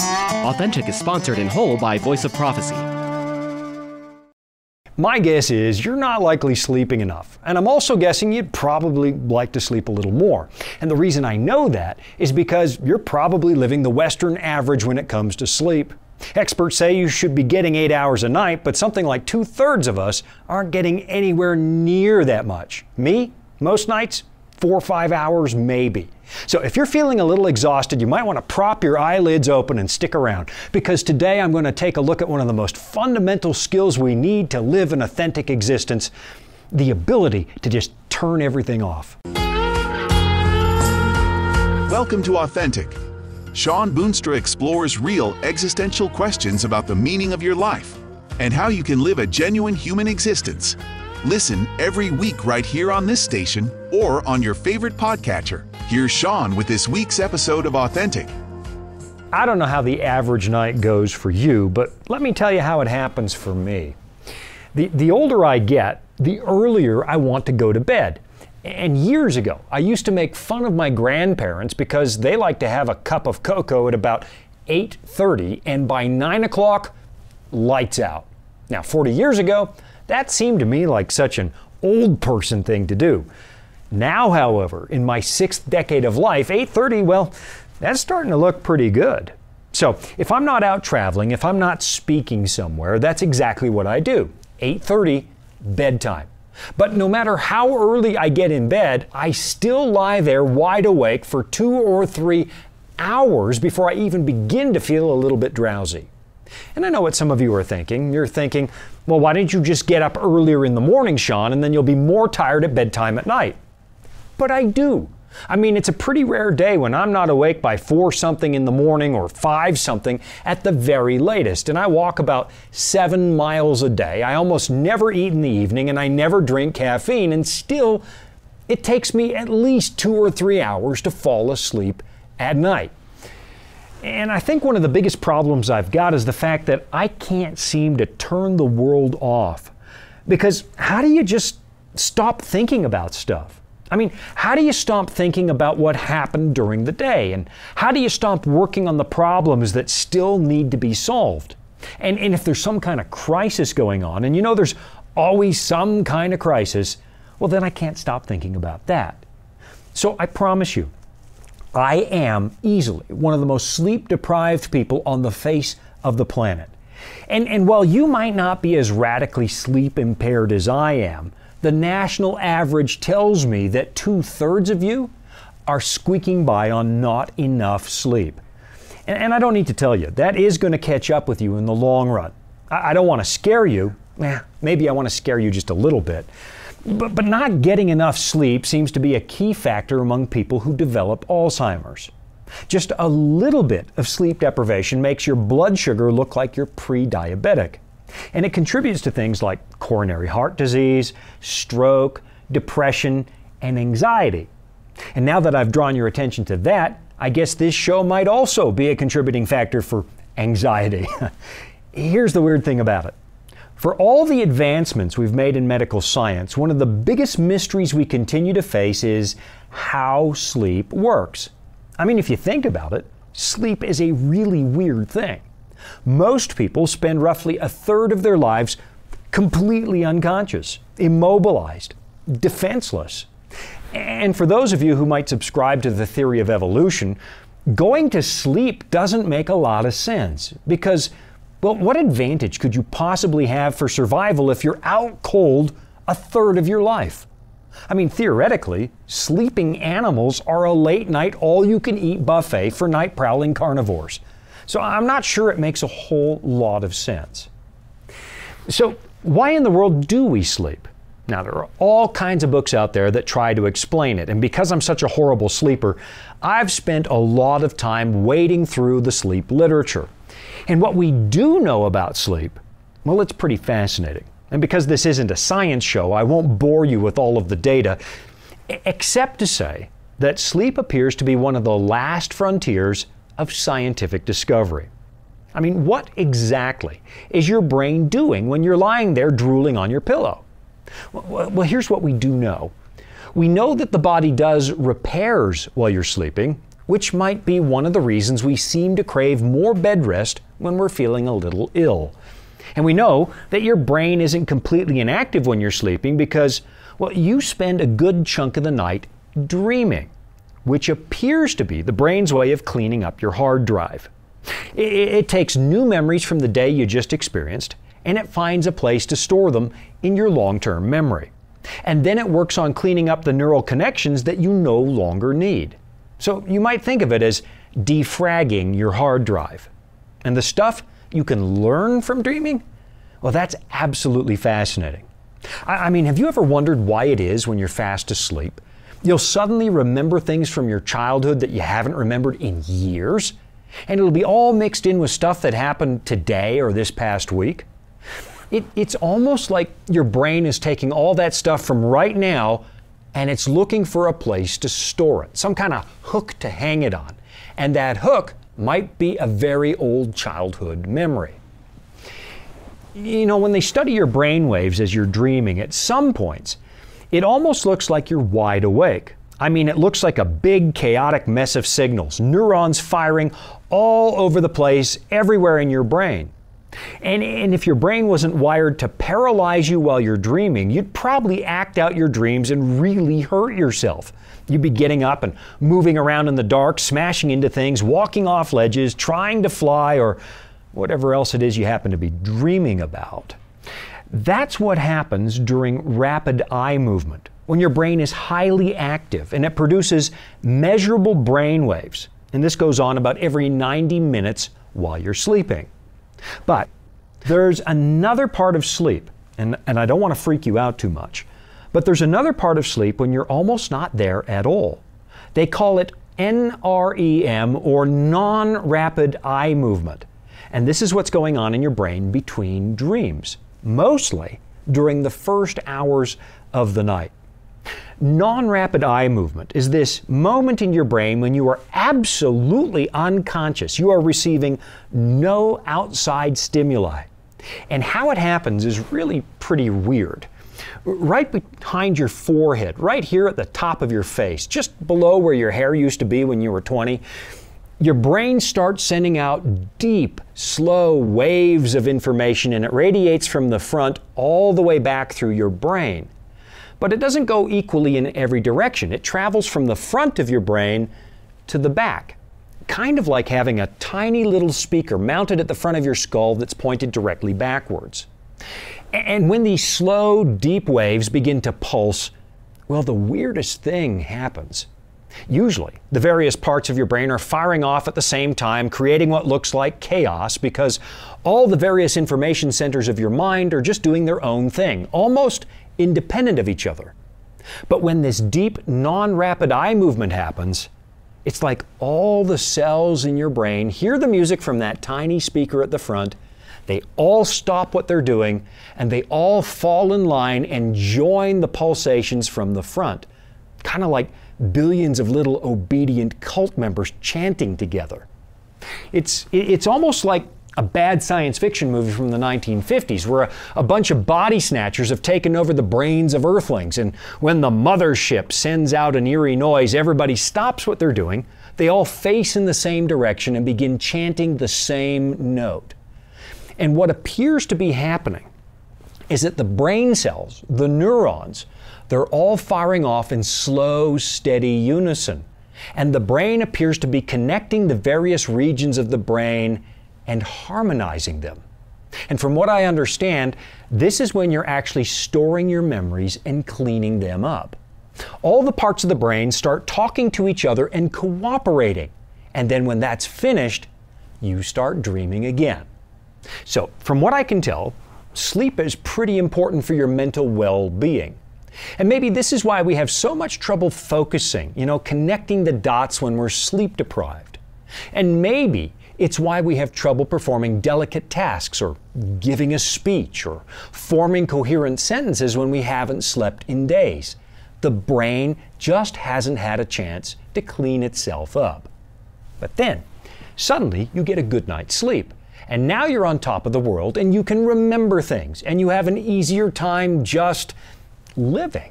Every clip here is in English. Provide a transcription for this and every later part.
Authentic is sponsored in whole by Voice of Prophecy. My guess is you're not likely sleeping enough, and I'm also guessing you'd probably like to sleep a little more. And the reason I know that is because you're probably living the Western average when it comes to sleep. Experts say you should be getting 8 hours a night, but something like 2/3 of us aren't getting anywhere near that much. Me, most nights, 4 or 5 hours maybe. So if you're feeling a little exhausted, you might want to prop your eyelids open and stick around, because today I'm going to take a look at one of the most fundamental skills we need to live an authentic existence, the ability to just turn everything off. Welcome to Authentic. Shawn Boonstra explores real existential questions about the meaning of your life and how you can live a genuine human existence. Listen every week right here on this station or on your favorite podcatcher. Here's Shawn with this week's episode of Authentic. I don't know how the average night goes for you, but let me tell you how it happens for me. The older I get, the earlier I want to go to bed. And years ago, I used to make fun of my grandparents because they like to have a cup of cocoa at about 8:30, and by 9 o'clock, lights out. Now, 40 years ago, that seemed to me like such an old person thing to do. Now, however, in my 6th decade of life, 8:30, well, that's starting to look pretty good. So if I'm not out traveling, if I'm not speaking somewhere, that's exactly what I do. 8:30, bedtime. But no matter how early I get in bed, I still lie there wide awake for 2 or 3 hours before I even begin to feel a little bit drowsy. And I know what some of you are thinking. You're thinking, well, why didn't you just get up earlier in the morning, Shawn, and then you'll be more tired at bedtime at night? But I do. I mean, it's a pretty rare day when I'm not awake by 4 something in the morning or 5 something at the very latest. And I walk about 7 miles a day. I almost never eat in the evening, and I never drink caffeine. And still, it takes me at least 2 or 3 hours to fall asleep at night. And I think one of the biggest problems I've got is the fact that I can't seem to turn the world off. Because how do you just stop thinking about stuff? I mean, how do you stop thinking about what happened during the day? And how do you stop working on the problems that still need to be solved? And if there's some kind of crisis going on, and you know there's always some kind of crisis, well, then I can't stop thinking about that. So I promise you, I am easily one of the most sleep-deprived people on the face of the planet. And while you might not be as radically sleep-impaired as I am, the national average tells me that 2/3 of you are squeaking by on not enough sleep. And I don't need to tell you, that is going to catch up with you in the long run. I don't want to scare you. Maybe I want to scare you just a little bit. But not getting enough sleep seems to be a key factor among people who develop Alzheimer's. Just a little bit of sleep deprivation makes your blood sugar look like you're pre-diabetic. And it contributes to things like coronary heart disease, stroke, depression, and anxiety. And now that I've drawn your attention to that, I guess this show might also be a contributing factor for anxiety. Here's the weird thing about it. For all the advancements we've made in medical science, one of the biggest mysteries we continue to face is how sleep works. I mean, if you think about it, sleep is a really weird thing. Most people spend roughly 1/3 of their lives completely unconscious, immobilized, defenseless. And for those of you who might subscribe to the theory of evolution, going to sleep doesn't make a lot of sense because, well, what advantage could you possibly have for survival if you're out cold 1/3 of your life? I mean, theoretically, sleeping animals are a late-night, all-you-can-eat buffet for night-prowling carnivores. So I'm not sure it makes a whole lot of sense. So why in the world do we sleep? Now, there are all kinds of books out there that try to explain it, and because I'm such a horrible sleeper, I've spent a lot of time wading through the sleep literature. And what we do know about sleep, well, it's pretty fascinating. And because this isn't a science show, I won't bore you with all of the data, except to say that sleep appears to be one of the last frontiers of scientific discovery. I mean, what exactly is your brain doing when you're lying there drooling on your pillow? Well, here's what we do know. We know that the body does repairs while you're sleeping, which might be one of the reasons we seem to crave more bed rest when we're feeling a little ill. And we know that your brain isn't completely inactive when you're sleeping because, well, you spend a good chunk of the night dreaming, which appears to be the brain's way of cleaning up your hard drive. It takes new memories from the day you just experienced, and it finds a place to store them in your long-term memory. And then it works on cleaning up the neural connections that you no longer need. So you might think of it as defragging your hard drive. And the stuff you can learn from dreaming? Well, that's absolutely fascinating. I mean, have you ever wondered why it is when you're fast asleep, you'll suddenly remember things from your childhood that you haven't remembered in years? And it'll be all mixed in with stuff that happened today or this past week. It's almost like your brain is taking all that stuff from right now and it's looking for a place to store it, some kind of hook to hang it on. And that hook might be a very old childhood memory. You know, when they study your brain waves as you're dreaming, at some points, it almost looks like you're wide awake. I mean, it looks like a big chaotic mess of signals, neurons firing all over the place, everywhere in your brain. And if your brain wasn't wired to paralyze you while you're dreaming, you'd probably act out your dreams and really hurt yourself. You'd be getting up and moving around in the dark, smashing into things, walking off ledges, trying to fly, or whatever else it is you happen to be dreaming about. That's what happens during rapid eye movement, when your brain is highly active and it produces measurable brain waves. And this goes on about every 90 minutes while you're sleeping. But there's another part of sleep, and I don't want to freak you out too much, but there's another part of sleep when you're almost not there at all. They call it NREM, or non-rapid eye movement. And this is what's going on in your brain between dreams, mostly during the first hours of the night. Non-rapid eye movement is this moment in your brain when you are absolutely unconscious. You are receiving no outside stimuli. And how it happens is really pretty weird. Right behind your forehead, right here at the top of your face, just below where your hair used to be when you were 20, your brain starts sending out deep, slow waves of information, and it radiates from the front all the way back through your brain. But it doesn't go equally in every direction. It travels from the front of your brain to the back, kind of like having a tiny little speaker mounted at the front of your skull that's pointed directly backwards. And when these slow, deep waves begin to pulse, well, the weirdest thing happens. Usually, the various parts of your brain are firing off at the same time, creating what looks like chaos because all the various information centers of your mind are just doing their own thing, almost independent of each other. But when this deep, non-rapid eye movement happens, it's like all the cells in your brain hear the music from that tiny speaker at the front, they all stop what they're doing, and they all fall in line and join the pulsations from the front. Kind of like billions of little obedient cult members chanting together. It's almost like a bad science fiction movie from the 1950s where a bunch of body snatchers have taken over the brains of Earthlings, and when the mothership sends out an eerie noise, everybody stops what they're doing, they all face in the same direction and begin chanting the same note. And what appears to be happening is that the brain cells, the neurons, they're all firing off in slow, steady unison. And the brain appears to be connecting the various regions of the brain and harmonizing them. And from what I understand, this is when you're actually storing your memories and cleaning them up. All the parts of the brain start talking to each other and cooperating. And then when that's finished, you start dreaming again. So, from what I can tell, sleep is pretty important for your mental well-being. And maybe this is why we have so much trouble focusing, connecting the dots when we're sleep deprived. And maybe it's why we have trouble performing delicate tasks or giving a speech or forming coherent sentences when we haven't slept in days. The brain just hasn't had a chance to clean itself up. But then, suddenly you get a good night's sleep. And now you're on top of the world and you can remember things and you have an easier time just living.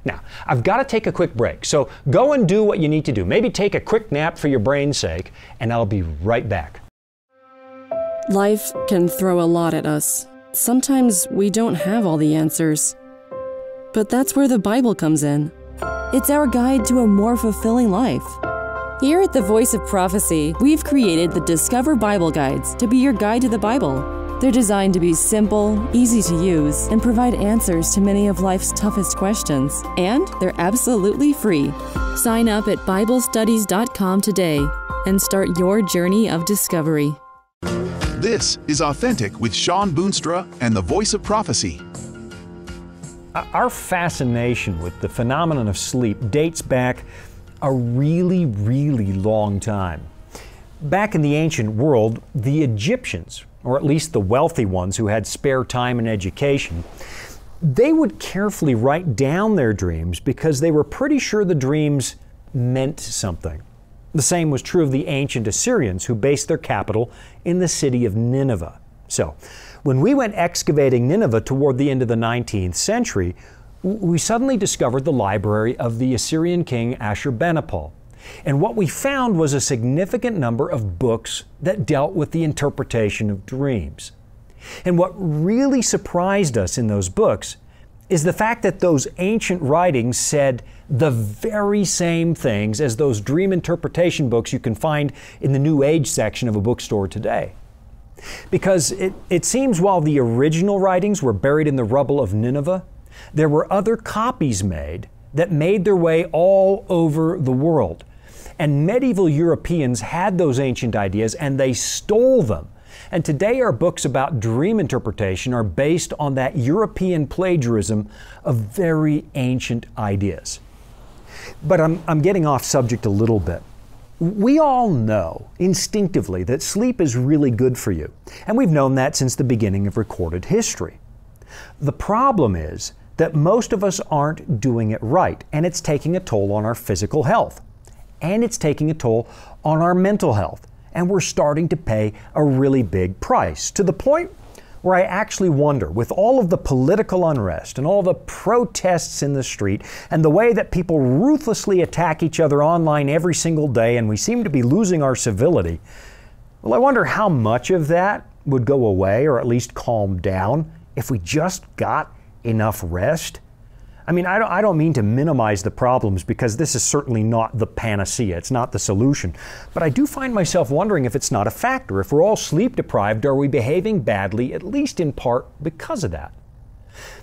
Now, I've got to take a quick break, so go and do what you need to do. Maybe take a quick nap for your brain's sake, and I'll be right back. Life can throw a lot at us. Sometimes we don't have all the answers. But that's where the Bible comes in. It's our guide to a more fulfilling life. Here at the Voice of Prophecy, we've created the Discover Bible Guides to be your guide to the Bible. They're designed to be simple, easy to use, and provide answers to many of life's toughest questions. And they're absolutely free. Sign up at BibleStudies.com today and start your journey of discovery. This is Authentic with Shawn Boonstra and the Voice of Prophecy. Our fascination with the phenomenon of sleep dates back a really long time. Back in the ancient world, the Egyptians, or at least the wealthy ones who had spare time and education, they would carefully write down their dreams because they were pretty sure the dreams meant something. The same was true of the ancient Assyrians, who based their capital in the city of Nineveh. So, when we went excavating Nineveh toward the end of the 19th century, we suddenly discovered the library of the Assyrian king Ashurbanipal. And what we found was a significant number of books that dealt with the interpretation of dreams. And what really surprised us in those books is the fact that those ancient writings said the very same things as those dream interpretation books you can find in the New Age section of a bookstore today. Because it seems while the original writings were buried in the rubble of Nineveh, there were other copies made that made their way all over the world. And medieval Europeans had those ancient ideas and they stole them. And today our books about dream interpretation are based on that European plagiarism of very ancient ideas. But I'm getting off subject a little bit. We all know instinctively that sleep is really good for you, and we've known that since the beginning of recorded history. The problem is that most of us aren't doing it right, and it's taking a toll on our physical health, and it's taking a toll on our mental health, and we're starting to pay a really big price, to the point where I actually wonder, with all of the political unrest and all the protests in the street and the way that people ruthlessly attack each other online every single day and we seem to be losing our civility, well, I wonder how much of that would go away or at least calm down if we just got enough rest. I mean, I don't mean to minimize the problems because this is certainly not the panacea. It's not the solution. But I do find myself wondering if it's not a factor. If we're all sleep deprived, are we behaving badly, at least in part because of that?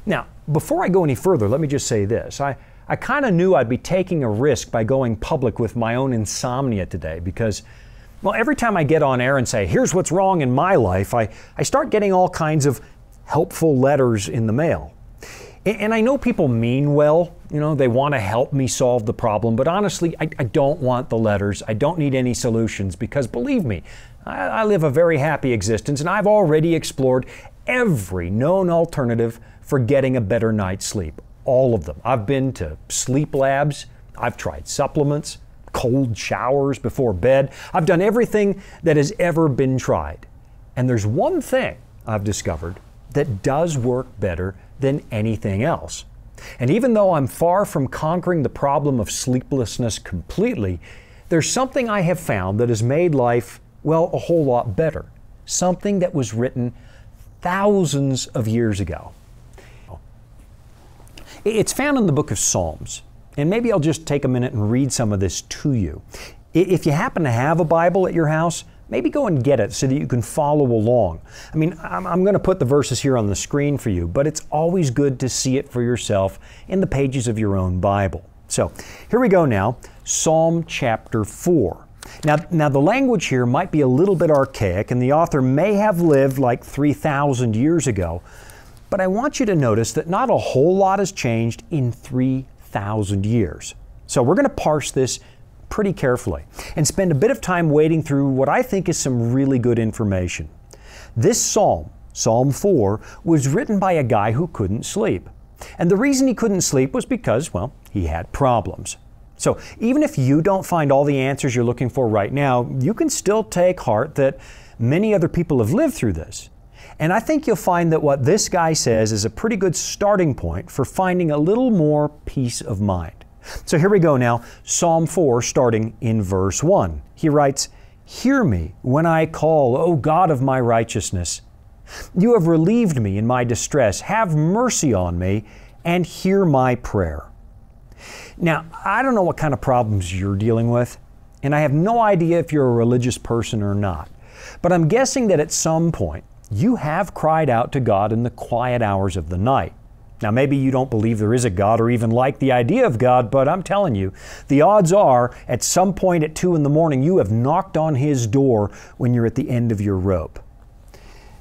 Now, before I go any further, let me just say this. I kind of knew I'd be taking a risk by going public with my own insomnia today because, well, every time I get on air and say, here's what's wrong in my life, I start getting all kinds of helpful letters in the mail. And I know people mean well, you know, they want to help me solve the problem, but honestly, I don't want the letters. I don't need any solutions because believe me, I live a very happy existence and I've already explored every known alternative for getting a better night's sleep. All of them. I've been to sleep labs, I've tried supplements, cold showers before bed. I've done everything that has ever been tried. And there's one thing I've discovered that does work better than anything else. And even though I'm far from conquering the problem of sleeplessness completely, there's something I have found that has made life, well, a whole lot better. Something that was written thousands of years ago. It's found in the book of Psalms. And maybe I'll just take a minute and read some of this to you. If you happen to have a Bible at your house, maybe go and get it so that you can follow along. I mean, I'm going to put the verses here on the screen for you, but it's always good to see it for yourself in the pages of your own Bible. So here we go now, Psalm chapter 4. Now the language here might be a little bit archaic, and the author may have lived like 3,000 years ago, but I want you to notice that not a whole lot has changed in 3,000 years. So we're going to parse this pretty carefully and spend a bit of time wading through what I think is some really good information. This psalm, Psalm 4, was written by a guy who couldn't sleep. And the reason he couldn't sleep was because, well, he had problems. So even if you don't find all the answers you're looking for right now, you can still take heart that many other people have lived through this. And I think you'll find that what this guy says is a pretty good starting point for finding a little more peace of mind. So here we go now, Psalm 4, starting in verse 1. He writes, "Hear me when I call, O God of my righteousness. You have relieved me in my distress. Have mercy on me and hear my prayer." Now, I don't know what kind of problems you're dealing with, and I have no idea if you're a religious person or not. But I'm guessing that at some point, you have cried out to God in the quiet hours of the night. Now, maybe you don't believe there is a God or even like the idea of God, but I'm telling you, the odds are at some point at 2 in the morning, you have knocked on His door when you're at the end of your rope.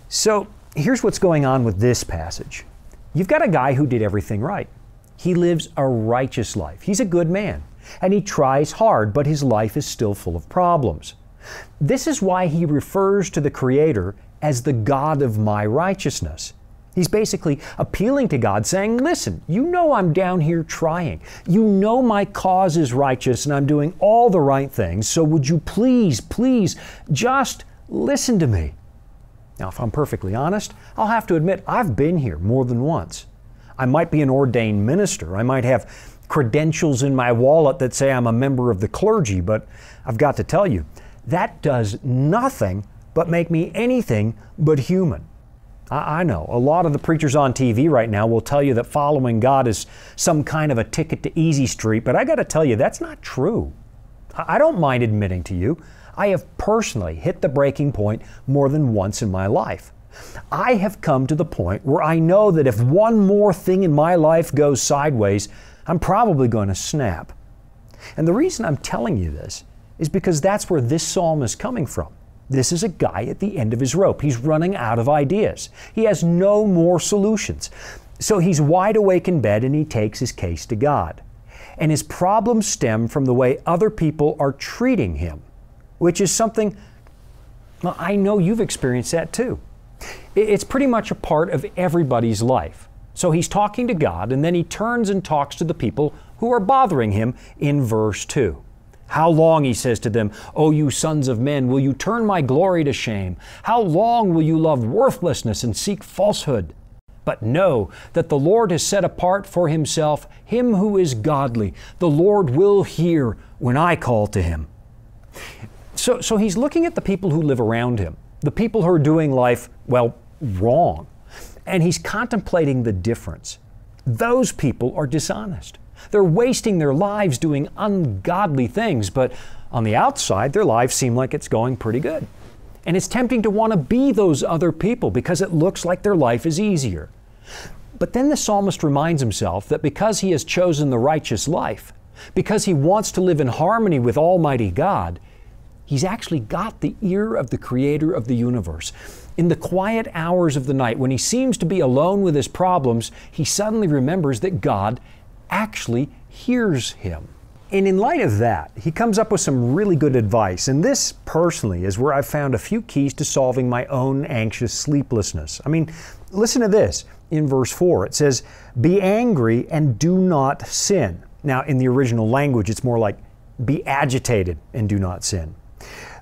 So here's what's going on with this passage. You've got a guy who did everything right. He lives a righteous life. He's a good man, and he tries hard, but his life is still full of problems. This is why he refers to the Creator as the God of my righteousness. He's basically appealing to God, saying, listen, you know I'm down here trying. You know my cause is righteous and I'm doing all the right things, so would you please just listen to me? Now, if I'm perfectly honest, I'll have to admit I've been here more than once. I might be an ordained minister. I might have credentials in my wallet that say I'm a member of the clergy, but I've got to tell you, that does nothing but make me anything but human. I know a lot of the preachers on TV right now will tell you that following God is some kind of a ticket to Easy Street, but I got to tell you, that's not true. I don't mind admitting to you, I have personally hit the breaking point more than once in my life. I have come to the point where I know that if one more thing in my life goes sideways, I'm probably going to snap. And the reason I'm telling you this is because that's where this psalm is coming from. This is a guy at the end of his rope. He's running out of ideas. He has no more solutions. So he's wide awake in bed and he takes his case to God. And his problems stem from the way other people are treating him, which is something, well, I know you've experienced that too. It's pretty much a part of everybody's life. So he's talking to God and then he turns and talks to the people who are bothering him in verse 2. How long, he says to them, O you sons of men, will you turn my glory to shame? How long will you love worthlessness and seek falsehood? But know that the Lord has set apart for Himself him who is godly. The Lord will hear when I call to Him. So he's looking at the people who live around him, the people who are doing life, well, wrong. And he's contemplating the difference. Those people are dishonest. They're wasting their lives doing ungodly things, but on the outside, their lives seem like it's going pretty good. And it's tempting to want to be those other people because it looks like their life is easier. But then the psalmist reminds himself that because he has chosen the righteous life, because he wants to live in harmony with Almighty God, he's actually got the ear of the Creator of the universe. In the quiet hours of the night, when he seems to be alone with his problems, he suddenly remembers that God actually hears him. And in light of that, he comes up with some really good advice. And this, personally, is where I've found a few keys to solving my own anxious sleeplessness. I mean, listen to this. In verse 4, it says, "Be angry and do not sin." Now, in the original language, it's more like, "Be agitated and do not sin."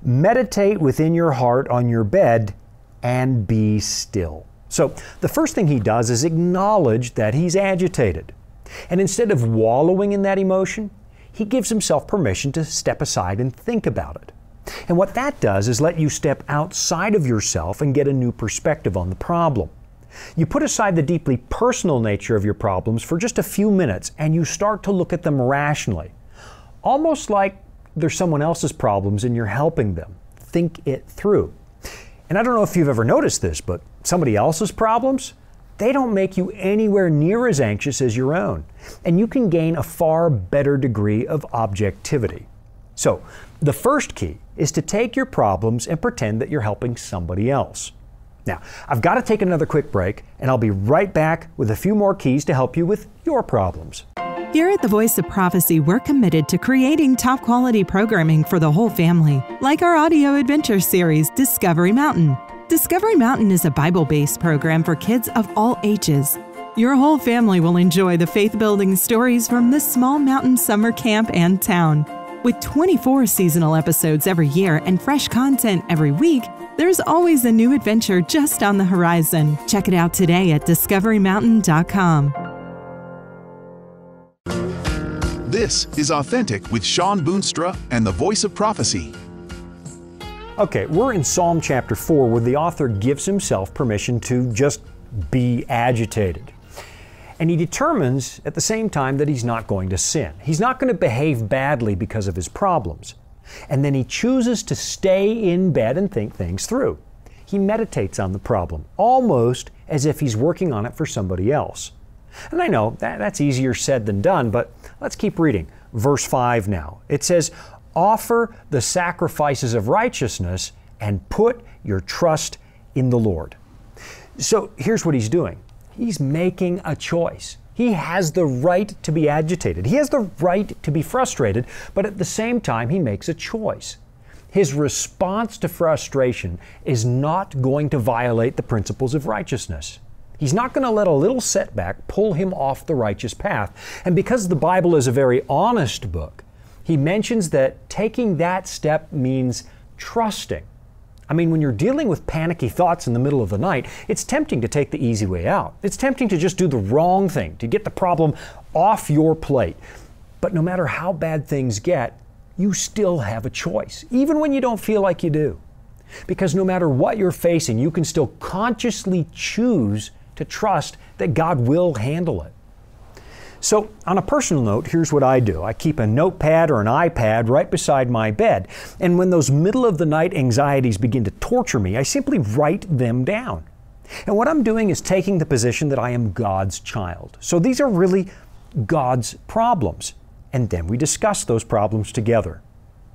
"Meditate within your heart on your bed and be still." So the first thing he does is acknowledge that he's agitated. And instead of wallowing in that emotion, he gives himself permission to step aside and think about it. And what that does is let you step outside of yourself and get a new perspective on the problem. You put aside the deeply personal nature of your problems for just a few minutes and you start to look at them rationally. Almost like they're someone else's problems and you're helping them think it through. And I don't know if you've ever noticed this, but somebody else's problems, they don't make you anywhere near as anxious as your own. And you can gain a far better degree of objectivity. So, the first key is to take your problems and pretend that you're helping somebody else. Now, I've got to take another quick break, and I'll be right back with a few more keys to help you with your problems. Here at the Voice of Prophecy, we're committed to creating top quality programming for the whole family, like our audio adventure series, Discovery Mountain. Discovery Mountain is a Bible-based program for kids of all ages. Your whole family will enjoy the faith-building stories from this small mountain summer camp and town. With 24 seasonal episodes every year and fresh content every week, there's always a new adventure just on the horizon. Check it out today at discoverymountain.com. This is Authentic with Shawn Boonstra and the Voice of Prophecy. Okay, we're in Psalm chapter 4 where the author gives himself permission to just be agitated. And he determines at the same time that he's not going to sin. He's not going to behave badly because of his problems. And then he chooses to stay in bed and think things through. He meditates on the problem, almost as if he's working on it for somebody else. And I know that's easier said than done, but let's keep reading. Verse 5 now. It says, "Offer the sacrifices of righteousness and put your trust in the Lord." So here's what he's doing. He's making a choice. He has the right to be agitated. He has the right to be frustrated, but at the same time, he makes a choice. His response to frustration is not going to violate the principles of righteousness. He's not going to let a little setback pull him off the righteous path. And because the Bible is a very honest book, he mentions that taking that step means trusting. I mean, when you're dealing with panicky thoughts in the middle of the night, it's tempting to take the easy way out. It's tempting to just do the wrong thing, to get the problem off your plate. But no matter how bad things get, you still have a choice, even when you don't feel like you do. Because no matter what you're facing, you can still consciously choose to trust that God will handle it. So, on a personal note, here's what I do. I keep a notepad or an iPad right beside my bed. And when those middle of the night anxieties begin to torture me, I simply write them down. And what I'm doing is taking the position that I am God's child. So these are really God's problems. And then we discuss those problems together.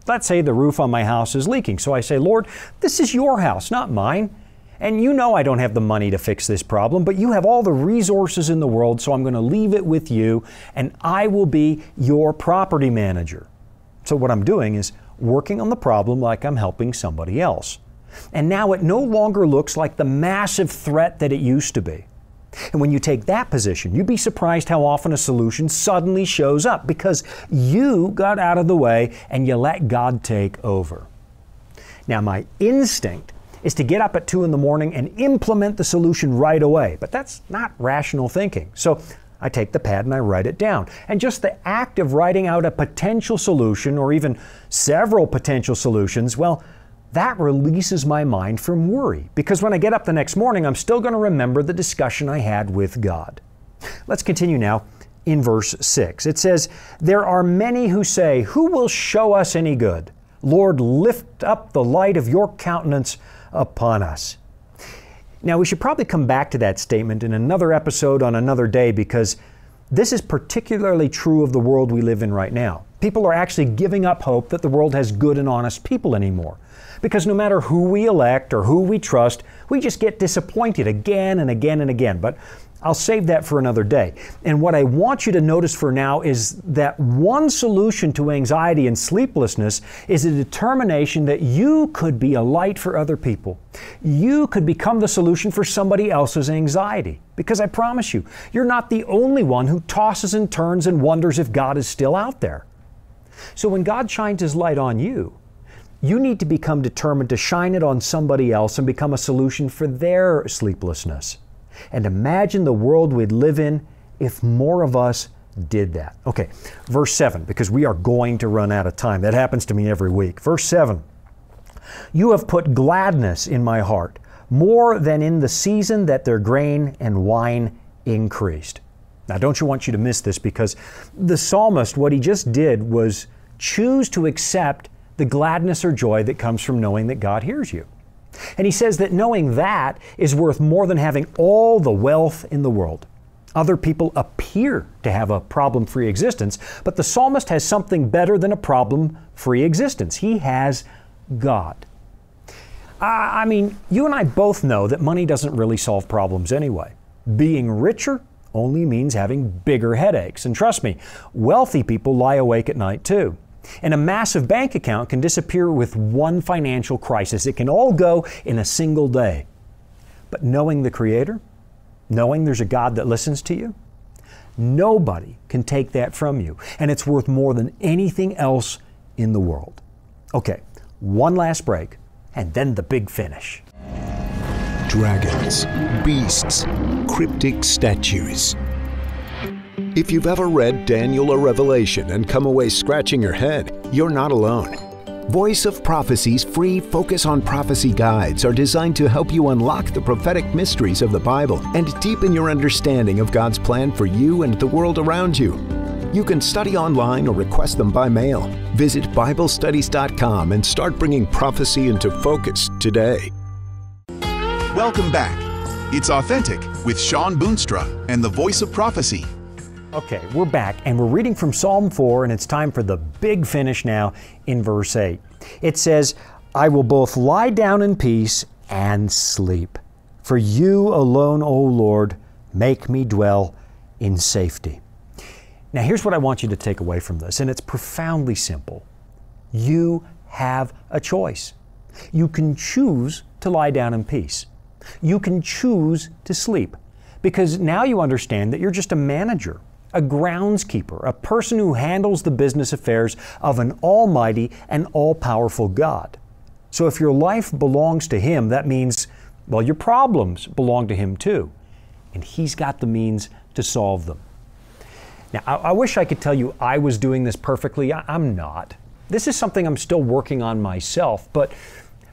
Let's say the roof on my house is leaking. So I say, "Lord, this is your house, not mine. And you know I don't have the money to fix this problem, but you have all the resources in the world, so I'm going to leave it with you, and I will be your property manager." So what I'm doing is working on the problem like I'm helping somebody else. And now it no longer looks like the massive threat that it used to be. And when you take that position, you'd be surprised how often a solution suddenly shows up because you got out of the way and you let God take over. Now, my instinct is to get up at 2 in the morning and implement the solution right away. But that's not rational thinking. So I take the pad and I write it down. And just the act of writing out a potential solution or even several potential solutions, well, that releases my mind from worry. Because when I get up the next morning, I'm still going to remember the discussion I had with God. Let's continue now in verse 6. It says, "There are many who say, 'Who will show us any good? Lord, lift up the light of your countenance upon us.'" Now, we should probably come back to that statement in another episode on another day because this is particularly true of the world we live in right now. People are actually giving up hope that the world has good and honest people anymore. Because no matter who we elect or who we trust, we just get disappointed again and again and again. But I'll save that for another day. And what I want you to notice for now is that one solution to anxiety and sleeplessness is a determination that you could be a light for other people. You could become the solution for somebody else's anxiety. Because I promise you, you're not the only one who tosses and turns and wonders if God is still out there. So when God shines His light on you, you need to become determined to shine it on somebody else and become a solution for their sleeplessness. And imagine the world we'd live in if more of us did that. Okay, verse 7, because we are going to run out of time. That happens to me every week. Verse 7, "You have put gladness in my heart, more than in the season that their grain and wine increased." Now, don't you want you to miss this because the psalmist, what he just did was choose to accept the gladness or joy that comes from knowing that God hears you. And he says that knowing that is worth more than having all the wealth in the world. Other people appear to have a problem-free existence, but the psalmist has something better than a problem-free existence. He has God. I mean, you and I both know that money doesn't really solve problems anyway. Being richer only means having bigger headaches. And trust me, wealthy people lie awake at night too. And a massive bank account can disappear with one financial crisis. It can all go in a single day. But knowing the Creator, knowing there's a God that listens to you, nobody can take that from you. And it's worth more than anything else in the world. Okay, one last break, and then the big finish. Dragons, beasts, cryptic statues. If you've ever read Daniel or Revelation and come away scratching your head, you're not alone. Voice of Prophecy's free Focus on Prophecy guides are designed to help you unlock the prophetic mysteries of the Bible and deepen your understanding of God's plan for you and the world around you. You can study online or request them by mail. Visit BibleStudies.com and start bringing prophecy into focus today. Welcome back. It's Authentic with Shawn Boonstra and the Voice of Prophecy. Okay, we're back and we're reading from Psalm 4, and it's time for the big finish now in verse 8. It says, I will both lie down in peace and sleep. For you alone, O Lord, make me dwell in safety. Now here's what I want you to take away from this, and it's profoundly simple. You have a choice. You can choose to lie down in peace. You can choose to sleep, because now you understand that you're just a manager, a groundskeeper, a person who handles the business affairs of an almighty and all-powerful God. So if your life belongs to Him, that means, well, your problems belong to Him too. And He's got the means to solve them. Now, I wish I could tell you I was doing this perfectly. I'm not. This is something I'm still working on myself, but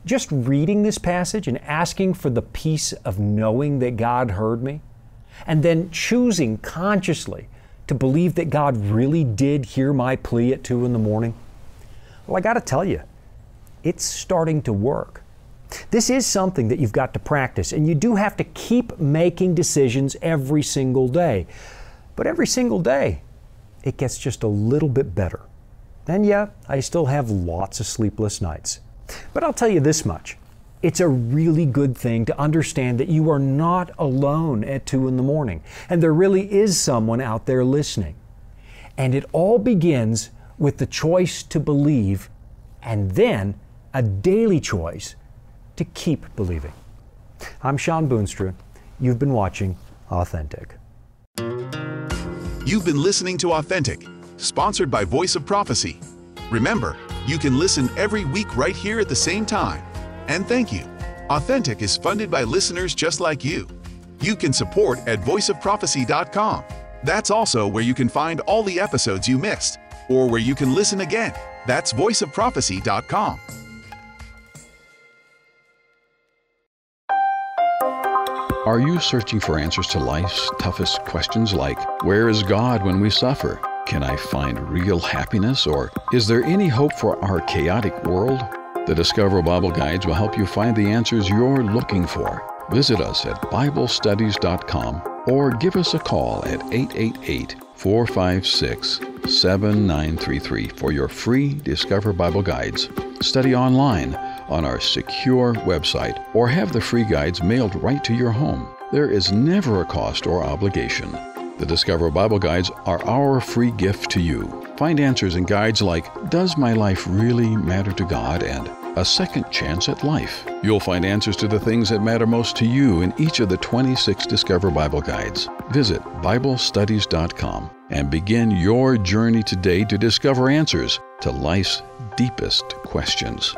just reading this passage and asking for the peace of knowing that God heard me, and then choosing consciously to believe that God really did hear my plea at 2 in the morning, well, I got to tell you, it's starting to work. This is something that you've got to practice, and you do have to keep making decisions every single day. But every single day, it gets just a little bit better. And yeah, I still have lots of sleepless nights. But I'll tell you this much. It's a really good thing to understand that you are not alone at 2 in the morning, and there really is someone out there listening. And it all begins with the choice to believe, and then a daily choice to keep believing. I'm Shawn Boonstra. You've been watching Authentic. You've been listening to Authentic, sponsored by Voice of Prophecy. Remember, you can listen every week right here at the same time. And thank you. Authentic is funded by listeners just like you. You can support at voiceofprophecy.com. That's also where you can find all the episodes you missed, or where you can listen again. That's voiceofprophecy.com. Are you searching for answers to life's toughest questions like, where is God when we suffer? Can I find real happiness? Or is there any hope for our chaotic world? The Discover Bible Guides will help you find the answers you're looking for. Visit us at BibleStudies.com or give us a call at 888-456-7933 for your free Discover Bible Guides. Study online on our secure website or have the free guides mailed right to your home. There is never a cost or obligation. The Discover Bible Guides are our free gift to you. Find answers in guides like, Does my life really matter to God? And A Second Chance at Life. You'll find answers to the things that matter most to you in each of the 26 Discover Bible Guides. Visit BibleStudies.com and begin your journey today to discover answers to life's deepest questions.